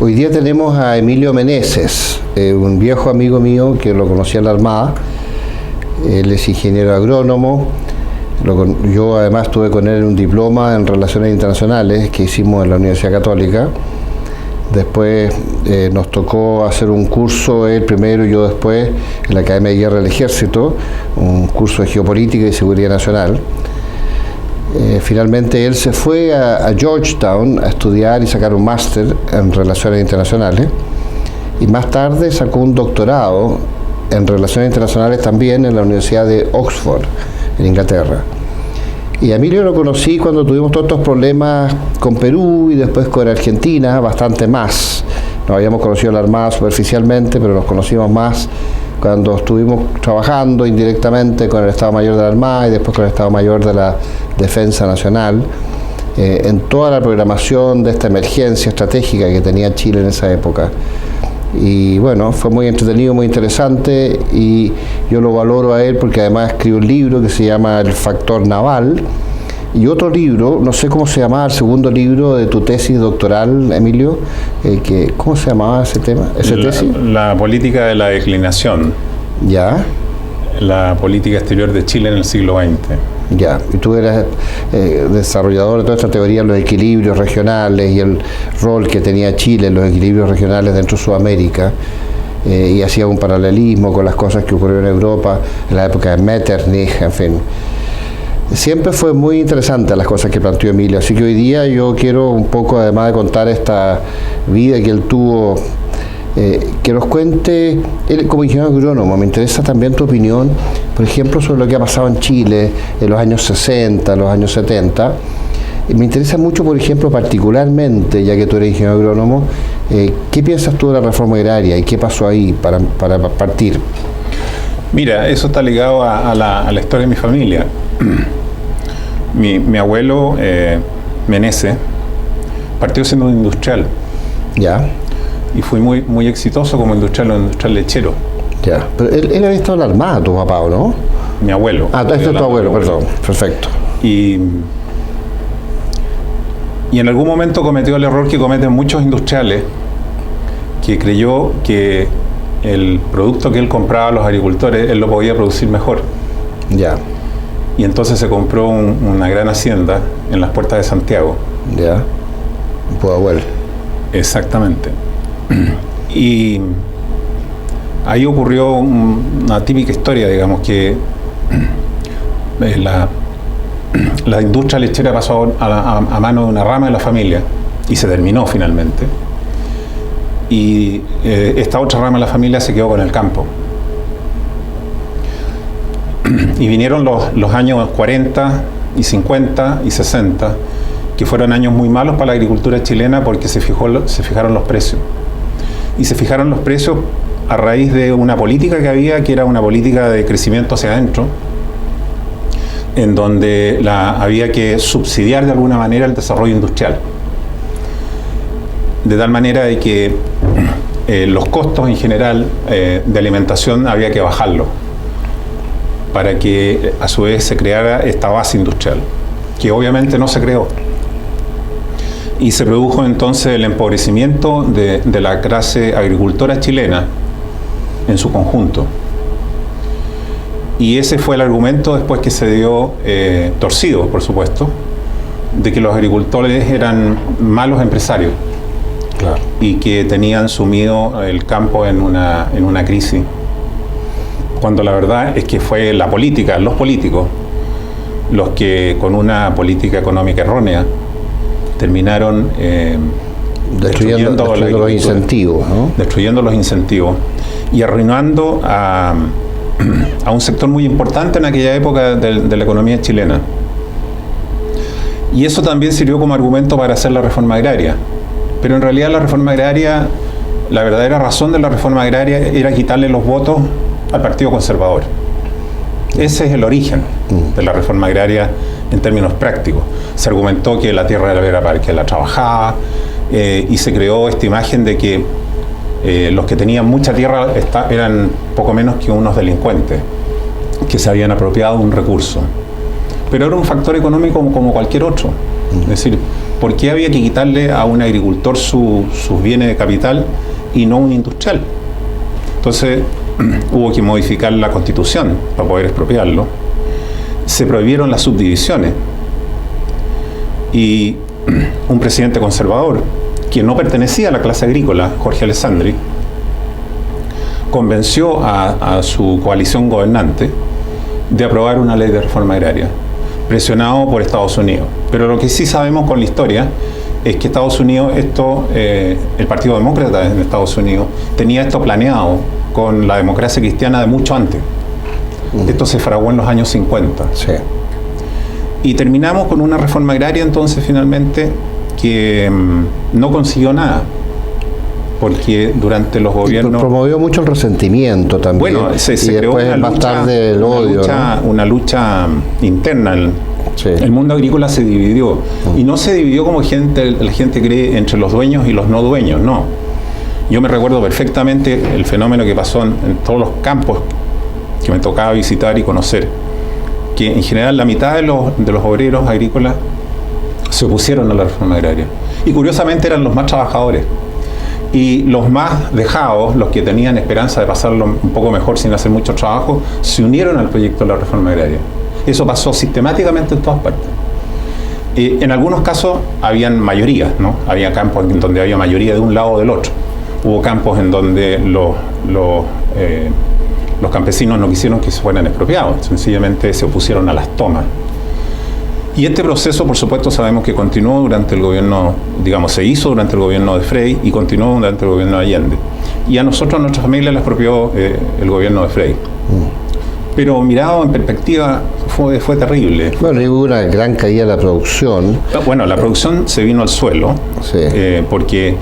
Hoy día tenemos a Emilio Meneses, un viejo amigo mío que lo conocí en la Armada. Él es ingeniero agrónomo. Yo además estuve con él en un diploma en Relaciones Internacionales que hicimos en la Universidad Católica. Después nos tocó hacer un curso, él primero y yo después, en la Academia de Guerra del Ejército, un curso de Geopolítica y Seguridad Nacional. Finalmente él se fue a Georgetown a estudiar y sacar un máster en Relaciones Internacionales, y más tarde sacó un doctorado en Relaciones Internacionales también en la Universidad de Oxford, en Inglaterra. Y a Emilio lo conocí cuando tuvimos todos estos problemas con Perú y después con Argentina, bastante más. Nos habíamos conocido en la Armada superficialmente, pero nos conocimos más cuando estuvimos trabajando indirectamente con el Estado Mayor de la Armada y después con el Estado Mayor de la Defensa Nacional, en toda la programación de esta emergencia estratégica que tenía Chile en esa época. Y bueno, fue muy entretenido, muy interesante, y yo lo valoro a él porque además escribió un libro que se llama El Factor Naval, y otro libro, no sé cómo se llamaba el segundo libro de tu tesis doctoral, Emilio, ¿cómo se llamaba ese tema, tesis? La política de la declinación. Ya. La política exterior de Chile en el siglo XX. Ya, y tú eras desarrollador de toda esta teoría de los equilibrios regionales y el rol que tenía Chile en los equilibrios regionales dentro de Sudamérica, y hacía un paralelismo con las cosas que ocurrieron en Europa en la época de Metternich, en fin. Siempre fue muy interesante las cosas que planteó Emilio, así que hoy día yo quiero un poco, además de contar esta vida que él tuvo, que nos cuente, él como ingeniero agrónomo, me interesa también tu opinión, por ejemplo, sobre lo que ha pasado en Chile en los años 60, los años 70. Me interesa mucho, por ejemplo, particularmente, ya que tú eres ingeniero agrónomo, ¿qué piensas tú de la reforma agraria y qué pasó ahí para partir? Mira, eso está ligado a la historia de mi familia. Mi abuelo, Meneses, partió siendo un industrial. Ya. Y fui muy exitoso como industrial lechero. Ya, pero él había estado en la Armada, tu papá, ¿o no? Mi abuelo. Ah, este es tu abuelo, perdón, perfecto. Y en algún momento cometió el error que cometen muchos industriales, que creyó que el producto que él compraba a los agricultores, él lo podía producir mejor. Ya. Y entonces se compró una gran hacienda en las puertas de Santiago. Ya, Pudahuel. Exactamente. Y ahí ocurrió una típica historia, digamos, que la industria lechera pasó a mano de una rama de la familia y se terminó finalmente. Y esta otra rama de la familia se quedó con el campo. Y vinieron los años 40 y 50 y 60, que fueron años muy malos para la agricultura chilena porque se fijaron los precios. Y se fijaron los precios a raíz de una política que había, que era una política de crecimiento hacia adentro, en donde había que subsidiar de alguna manera el desarrollo industrial. De tal manera de que los costos en general de alimentación había que bajarlos, para que a su vez se creara esta base industrial, que obviamente no se creó. Y se produjo entonces el empobrecimiento de la clase agricultora chilena en su conjunto. Y ese fue el argumento después que se dio, torcido por supuesto, de que los agricultores eran malos empresarios. Claro. Y que tenían sumido el campo en una crisis, cuando la verdad es que fue la política, los políticos, los que con una política económica errónea terminaron destruyendo los incentivos, ¿no? Destruyendo los incentivos y arruinando a un sector muy importante en aquella época de la economía chilena. Y eso también sirvió como argumento para hacer la reforma agraria. Pero en realidad la reforma agraria, la verdadera razón de la reforma agraria era quitarle los votos al Partido Conservador. Ese es el origen de la reforma agraria en términos prácticos. Se argumentó que la tierra era para el que la trabajaba, y se creó esta imagen de que los que tenían mucha tierra eran poco menos que unos delincuentes que se habían apropiado de un recurso. Pero era un factor económico como cualquier otro. Es decir, ¿por qué había que quitarle a un agricultor sus bienes de capital y no a un industrial? Entonces hubo que modificar la Constitución para poder expropiarlo. Se prohibieron las subdivisiones. Y un presidente conservador, que no pertenecía a la clase agrícola, Jorge Alessandri, convenció a su coalición gobernante de aprobar una ley de reforma agraria, presionado por Estados Unidos. Pero lo que sí sabemos con la historia es que Estados Unidos, el Partido Demócrata en Estados Unidos, tenía esto planeado con la democracia cristiana de mucho antes. Esto se fraguó en los años 50. Sí. Y terminamos con una reforma agraria entonces finalmente que no consiguió nada, porque durante los gobiernos... promovió mucho el resentimiento también. Bueno, se creó una lucha interna. El mundo agrícola se dividió. Y no se dividió como la gente cree entre los dueños y los no dueños, no. Yo me recuerdo perfectamente el fenómeno que pasó en todos los campos que me tocaba visitar y conocer, que en general la mitad de los obreros agrícolas se opusieron a la reforma agraria. Y curiosamente eran los más trabajadores. Y los más dejados, los que tenían esperanza de pasarlo un poco mejor sin hacer mucho trabajo, se unieron al proyecto de la reforma agraria. Eso pasó sistemáticamente en todas partes. En algunos casos habían mayorías, ¿no? Había campos en donde había mayoría de un lado o del otro. Hubo campos en donde los campesinos no quisieron que se fueran expropiados, sencillamente se opusieron a las tomas. Y este proceso, por supuesto, sabemos que continuó durante el gobierno, se hizo durante el gobierno de Frei y continuó durante el gobierno de Allende. Y a nosotros, a nuestra familia, la expropió el gobierno de Frei. Pero mirado en perspectiva, fue terrible. Bueno, y hubo una gran caída de la producción. Bueno, la producción se vino al suelo, sí. Porque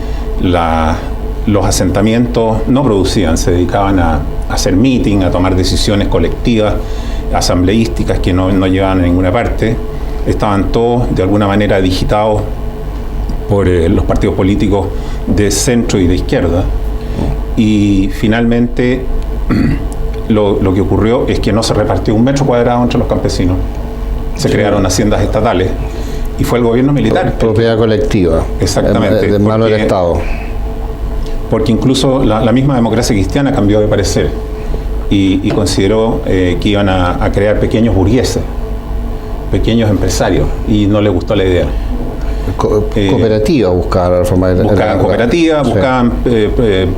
los asentamientos no producían, se dedicaban a hacer meeting, a tomar decisiones colectivas, asambleísticas que no llevaban a ninguna parte. Estaban todos de alguna manera digitados por los partidos políticos de centro y de izquierda. Y finalmente lo que ocurrió es que no se repartió un metro cuadrado entre los campesinos. Se crearon haciendas estatales y fue el gobierno militar. Propiedad colectiva. Exactamente. De mano del Estado. Porque incluso la misma democracia cristiana cambió de parecer y consideró que iban a crear pequeños burgueses, pequeños empresarios, y no les gustó la idea. Cooperativa buscaban la reforma agraria. Buscaban cooperativa, sí. Buscaban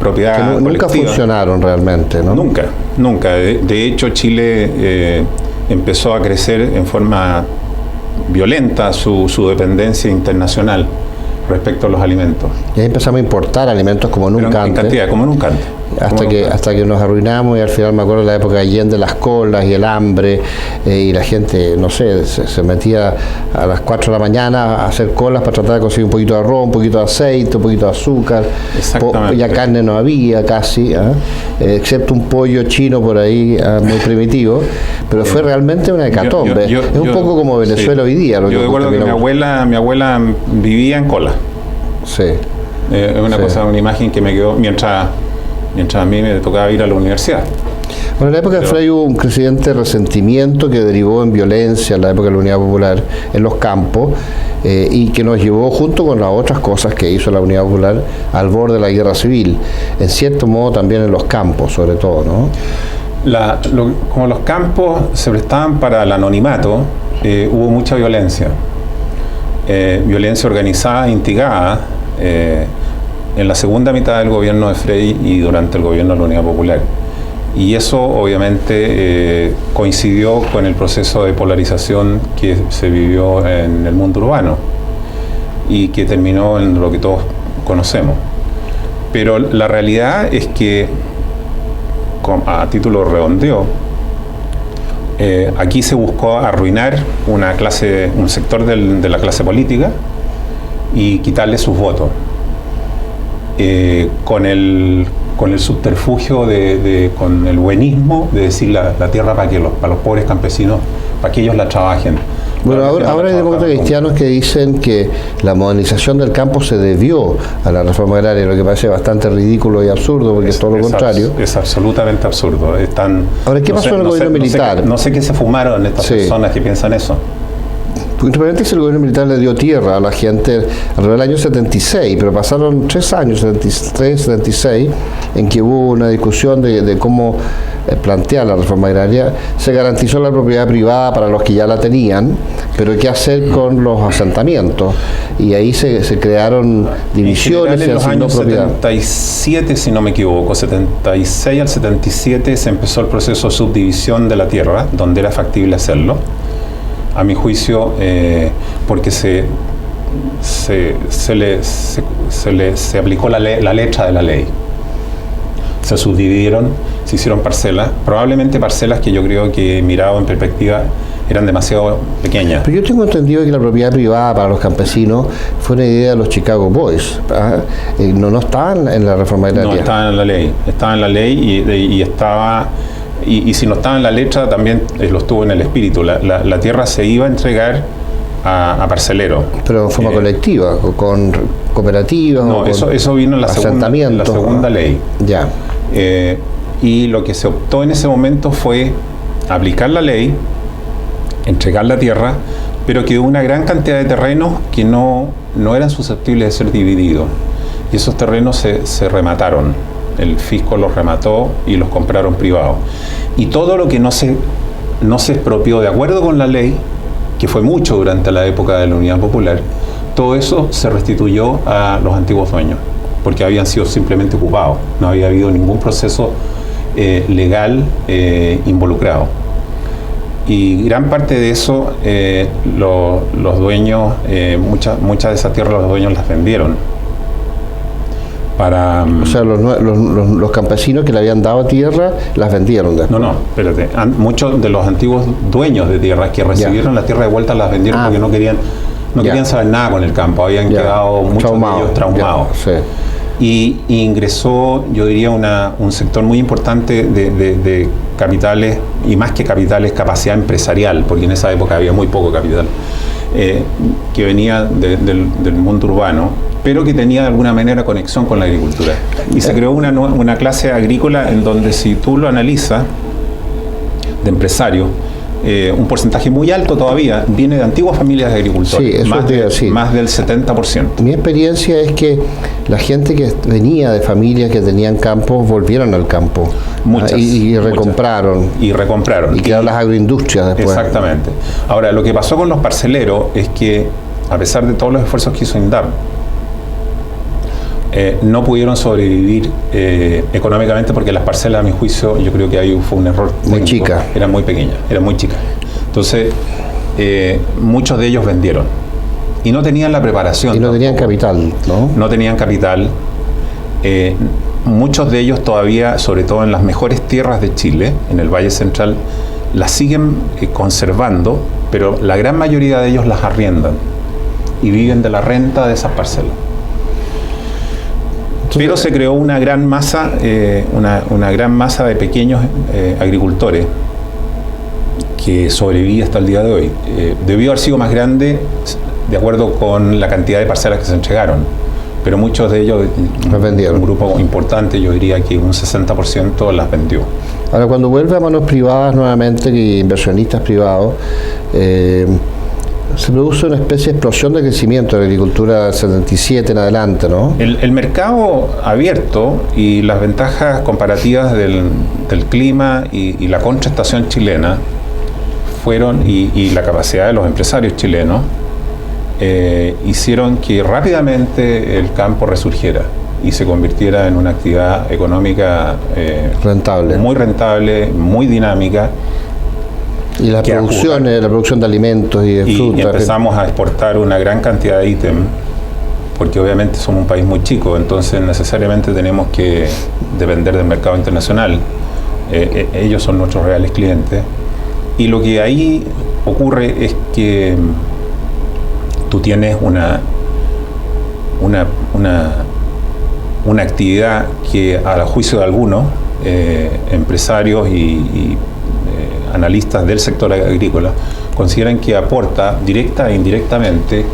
propiedad que nunca colectiva. Funcionaron realmente, ¿no? Nunca. De hecho, Chile empezó a crecer en forma violenta su dependencia internacional respecto a los alimentos. Y ahí empezamos a importar alimentos como nunca antes. En cantidad, como nunca antes. Hasta que nos arruinamos y al final me acuerdo de la época de Allende, las colas y el hambre y la gente, no sé, se metía a las 4 de la mañana a hacer colas para tratar de conseguir un poquito de arroz, un poquito de aceite, un poquito de azúcar. Ya carne no había casi, excepto un pollo chino por ahí, muy primitivo, pero fue realmente una hecatombe. Es un poco como Venezuela hoy día. Yo recuerdo que mi abuela vivía en cola. Sí. Es una imagen que me quedó mientras a mí me tocaba ir a la universidad. Bueno, en la época de Frei hubo un creciente resentimiento que derivó en violencia en la época de la Unidad Popular en los campos y que nos llevó, junto con las otras cosas que hizo la Unidad Popular, al borde de la guerra civil, en cierto modo también en los campos, sobre todo, ¿no? Como los campos se prestaban para el anonimato, hubo mucha violencia. Violencia organizada, instigada, en la segunda mitad del gobierno de Frei y durante el gobierno de la Unidad Popular. Y eso obviamente coincidió con el proceso de polarización que se vivió en el mundo urbano y que terminó en lo que todos conocemos. Pero la realidad es que, a título de redondeo, aquí se buscó arruinar un sector de la clase política y quitarle sus votos. Con el subterfugio con el buenismo de decir la tierra para los pobres campesinos, para que ellos la trabajen. Bueno, ahora hay demócratas cristianos que dicen que la modernización del campo se debió a la reforma agraria, lo que parece bastante ridículo y absurdo, porque es todo lo contrario. Es absolutamente absurdo. Ahora, ¿qué pasó en el gobierno militar? No sé qué se fumaron estas personas que piensan eso. Porque realmente el gobierno militar le dio tierra a la gente alrededor del año 76, pero pasaron 3 años, 73, 76, en que hubo una discusión de cómo plantear la reforma agraria. Se garantizó la propiedad privada para los que ya la tenían, pero qué hacer con los asentamientos. Y ahí se crearon divisiones. En los años 77, si no me equivoco, 76 al 77 se empezó el proceso de subdivisión de la tierra, donde era factible hacerlo. A mi juicio, porque se aplicó la letra de la ley. Se subdividieron, se hicieron parcelas, probablemente parcelas que yo creo que, mirado en perspectiva, eran demasiado pequeñas. Pero yo tengo entendido que la propiedad privada para los campesinos fue una idea de los Chicago Boys. No estaban en la reforma agraria. No, estaban en la ley. Estaba en la ley y estaba... Y si no estaba en la letra, también lo estuvo en el espíritu. La tierra se iba a entregar a parceleros. Pero en forma colectiva, con cooperativas. No, eso vino en la segunda ley. Ya. Y lo que se optó en ese momento fue aplicar la ley, entregar la tierra, pero que hubo una gran cantidad de terrenos que no eran susceptibles de ser divididos. Y esos terrenos se remataron. El fisco los remató y los compraron privados. Y todo lo que no se expropió de acuerdo con la ley, que fue mucho durante la época de la Unidad Popular, todo eso se restituyó a los antiguos dueños, porque habían sido simplemente ocupados. No había habido ningún proceso legal involucrado. Y gran parte de eso, los dueños, muchas de esas tierras los dueños las vendieron. O sea, los campesinos que le habían dado tierra las vendieron después. No, espérate. Muchos de los antiguos dueños de tierras que recibieron la tierra de vuelta las vendieron porque no querían saber nada con el campo. Habían quedado muchos de ellos traumados. Sí. Y ingresó, yo diría, un sector muy importante de capitales, y más que capitales, capacidad empresarial, porque en esa época había muy poco capital, que venía del mundo urbano, pero que tenía de alguna manera conexión con la agricultura. Y se creó una clase agrícola en donde, si tú lo analizas, de empresarios, un porcentaje muy alto todavía viene de antiguas familias de agricultores, sí, más del 70%. Mi experiencia es que la gente que venía de familias que tenían campos volvieron al campo. Muchas, y recompraron. Y recompraron. Y quedaron las agroindustrias después. Exactamente. Ahora, lo que pasó con los parceleros es que, a pesar de todos los esfuerzos que hizo INDAP, no pudieron sobrevivir económicamente, porque las parcelas, a mi juicio, yo creo que ahí fue un error técnico. Muy chica. Eran muy pequeñas, eran muy chicas. Entonces, muchos de ellos vendieron. Y no tenían la preparación. Y no tenían capital, ¿no? No tenían capital. Muchos de ellos todavía, sobre todo en las mejores tierras de Chile, en el Valle Central, las siguen conservando, pero la gran mayoría de ellos las arriendan y viven de la renta de esas parcelas. Pero se creó una gran masa, una gran masa de pequeños agricultores que sobrevive hasta el día de hoy. Debió haber sido más grande de acuerdo con la cantidad de parcelas que se entregaron, pero muchos de ellos, un grupo importante, yo diría que un 60% las vendió. Ahora, cuando vuelve a manos privadas nuevamente, inversionistas privados, se produce una especie de explosión de crecimiento de la agricultura del 77 en adelante, ¿no? El mercado abierto y las ventajas comparativas del clima y la contraestación chilena fueron, y la capacidad de los empresarios chilenos, hicieron que rápidamente el campo resurgiera y se convirtiera en una actividad económica rentable, muy dinámica. Y la producción de alimentos y de frutas. Y empezamos a exportar una gran cantidad de ítems, porque obviamente somos un país muy chico, entonces necesariamente tenemos que depender del mercado internacional. Ellos son nuestros reales clientes. Y lo que ahí ocurre es que tú tienes una actividad que, a juicio de algunos empresarios y analistas del sector agrícola, consideran que aporta directa e indirectamente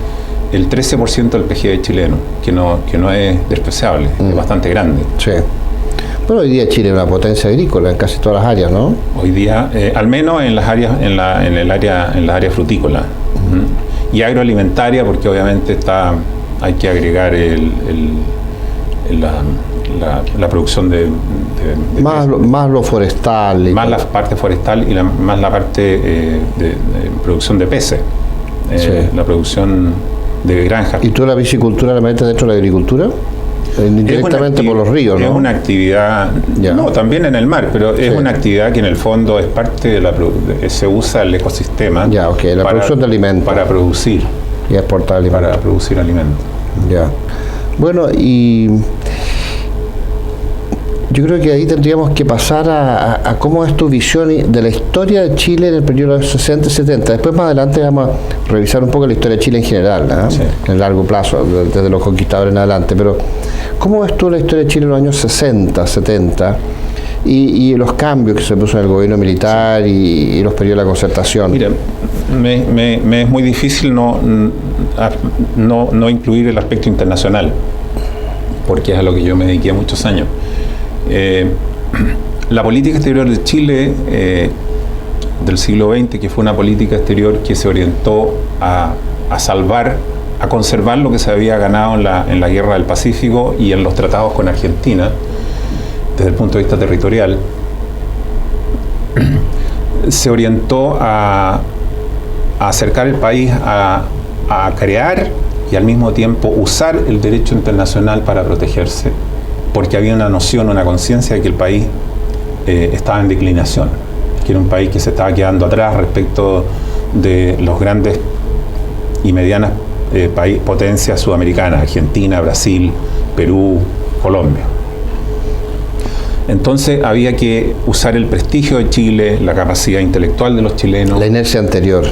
el 13% del PGB chileno, que no es despreciable, es bastante grande. Sí. Bueno, hoy día Chile es una potencia agrícola en casi todas las áreas, ¿no? Hoy día, al menos en las áreas, en la área frutícola. y agroalimentaria, porque obviamente hay que agregar la producción de más lo forestal. Más la parte forestal y más la parte de producción de peces, sí. La producción de granjas. ¿Y tú la piscicultura la metes dentro de la agricultura? Indirectamente por los ríos, ¿no? Es una actividad, no, también en el mar, pero es una actividad que en el fondo es parte de se usa el ecosistema. Ya, ok, la producción de alimentos. Para producir. Y exportar alimentos. Para producir alimentos. Ya. Bueno, y yo creo que ahí tendríamos que pasar a cómo es tu visión de la historia de Chile en el periodo de los 60 y 70. Después, más adelante, vamos a revisar un poco la historia de Chile en general, ¿eh? Sí. En el largo plazo, desde los conquistadores en adelante. Pero, ¿cómo ves tú la historia de Chile en los años 60, 70? Y los cambios que se puso en el gobierno militar y los periodos de la concertación. Mira, me es muy difícil no incluir el aspecto internacional, porque es a lo que yo me dediqué muchos años. La política exterior de Chile del siglo XX, que fue una política exterior que se orientó a conservar lo que se había ganado en la Guerra del Pacífico y en los tratados con Argentina, desde el punto de vista territorial, se orientó a acercar el país a crear y al mismo tiempo usar el derecho internacional para protegerse, porque había una noción, una conciencia de que el país estaba en declinación, que era un país que se estaba quedando atrás respecto de los grandes y medianas potencias sudamericanas, Argentina, Brasil, Perú, Colombia. Entonces había que usar el prestigio de Chile, la capacidad intelectual de los chilenos. La inercia anterior.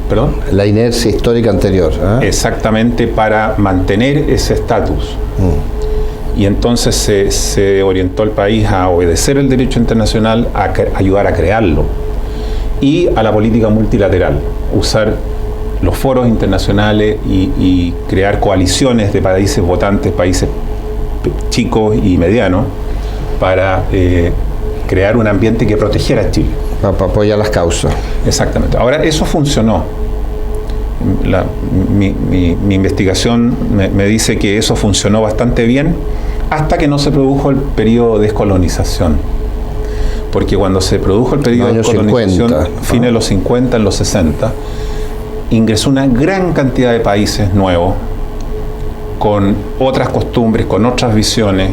¿Perdón? La inercia histórica anterior. Exactamente, para mantener ese estatus. Y entonces se orientó el país a obedecer el derecho internacional, a ayudar a crearlo. Y a la política multilateral, usar los foros internacionales y crear coaliciones de países votantes, países chicos y medianos, para crear un ambiente que protegiera a Chile. Para apoyar las causas. Exactamente. Ahora, eso funcionó. Mi investigación me dice que eso funcionó bastante bien hasta que no se produjo el periodo de descolonización. Porque cuando se produjo el periodo de descolonización, 50, fines de los 50, en los 60, ingresó una gran cantidad de países nuevos, con otras costumbres, con otras visiones,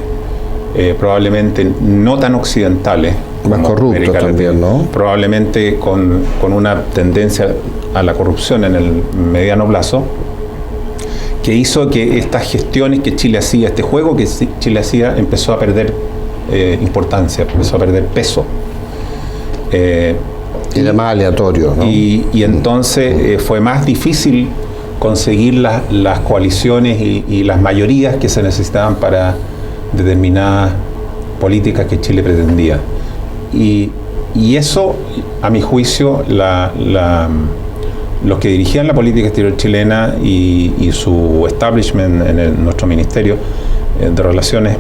probablemente no tan occidentales, más corruptos también, ¿no? Probablemente con una tendencia a la corrupción en el mediano plazo, que hizo que estas gestiones que Chile hacía, este juego que Chile hacía, empezó a perder importancia, empezó a perder peso. Era más aleatorio, ¿no? Y entonces fue más difícil conseguir las coaliciones y las mayorías que se necesitaban para determinadas políticas que Chile pretendía. Y eso, a mi juicio, los que dirigían la política exterior chilena y su establishment en nuestro Ministerio de Relaciones,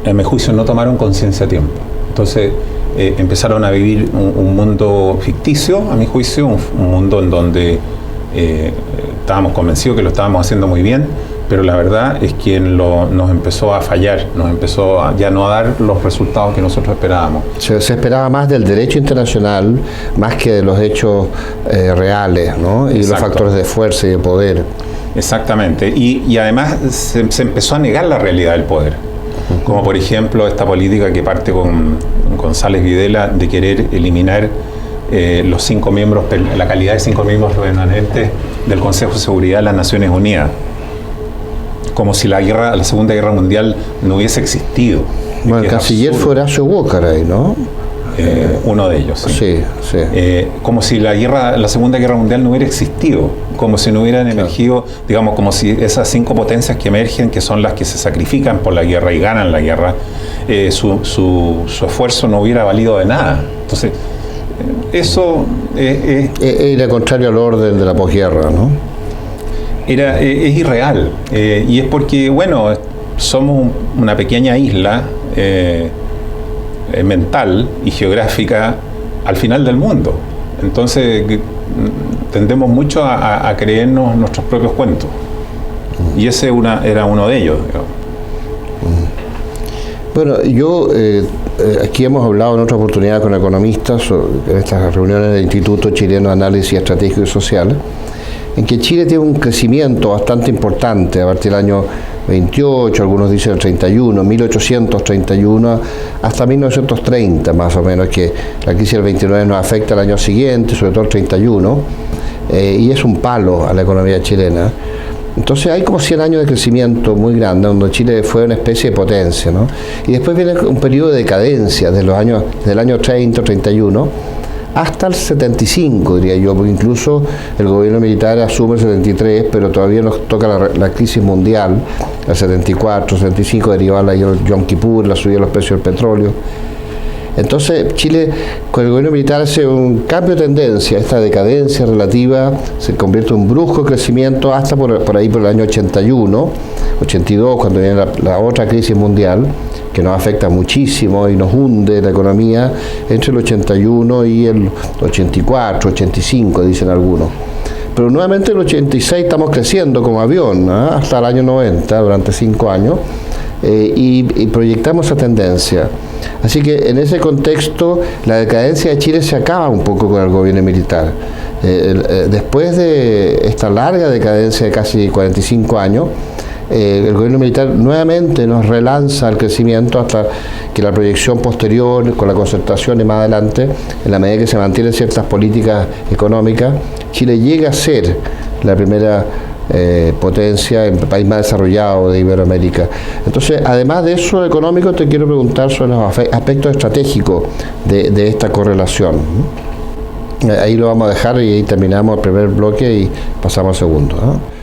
a mi juicio, no tomaron conciencia a tiempo. Entonces empezaron a vivir un mundo ficticio, a mi juicio, un mundo en donde estábamos convencidos que lo estábamos haciendo muy bien, pero la verdad es que nos empezó a fallar, nos empezó ya no a dar los resultados que nosotros esperábamos. Se esperaba más del derecho internacional, más que de los hechos reales, ¿no? Y los factores de fuerza y de poder. Exactamente, y además se empezó a negar la realidad del poder. Como por ejemplo esta política que parte con González Videla de querer eliminar los 5 miembros, la calidad de 5 miembros permanentes del Consejo de Seguridad de las Naciones Unidas, como si la Segunda Guerra Mundial no hubiese existido. Bueno, el canciller fue Horacio Walker ahí, ¿no? Uno de ellos. Sí, sí. Como si la Segunda Guerra Mundial no hubiera existido, como si no hubieran emergido, digamos, como si esas 5 potencias que emergen, que son las que se sacrifican por la guerra y ganan la guerra, su esfuerzo no hubiera valido de nada. Entonces, eso era contrario al orden de la posguerra, ¿no? Es irreal, y es porque, bueno, somos una pequeña isla mental y geográfica al final del mundo. Entonces, tendemos mucho a creernos nuestros propios cuentos. Y ese era uno de ellos, digamos. Bueno, yo aquí hemos hablado en otra oportunidad con economistas en estas reuniones del Instituto Chileno de Análisis Estratégico y Social, en que Chile tiene un crecimiento bastante importante a partir del año 28, algunos dicen el 31, 1831 hasta 1930 más o menos, que la crisis del 29 nos afecta al año siguiente, sobre todo el 31, y es un palo a la economía chilena. Entonces hay como 100 años de crecimiento muy grande, donde Chile fue una especie de potencia, ¿no? Y después viene un periodo de decadencia desde el año 30, 31, hasta el 75, diría yo, porque incluso el gobierno militar asume el 73, pero todavía nos toca la crisis mundial, el 74, 75, derivada de Yom Kippur, la subida de los precios del petróleo. Entonces Chile, con el gobierno militar, hace un cambio de tendencia, esta decadencia relativa se convierte en un brusco crecimiento hasta por ahí por el año 81, 82, cuando viene la otra crisis mundial, que nos afecta muchísimo y nos hunde la economía entre el 81 y el 84, 85, dicen algunos. Pero nuevamente en el 86 estamos creciendo como avión, ¿eh? Hasta el año 90, durante 5 años, y proyectamos esa tendencia. Así que en ese contexto la decadencia de Chile se acaba un poco con el gobierno militar. Después de esta larga decadencia de casi 45 años, el gobierno militar nuevamente nos relanza el crecimiento hasta que la proyección posterior, con la concertación y más adelante, en la medida que se mantienen ciertas políticas económicas, Chile llega a ser la primera potencia, el país más desarrollado de Iberoamérica. Entonces, además de eso económico, te quiero preguntar sobre los aspectos estratégicos de esta correlación. Ahí lo vamos a dejar y ahí terminamos el primer bloque y pasamos al segundo, ¿no?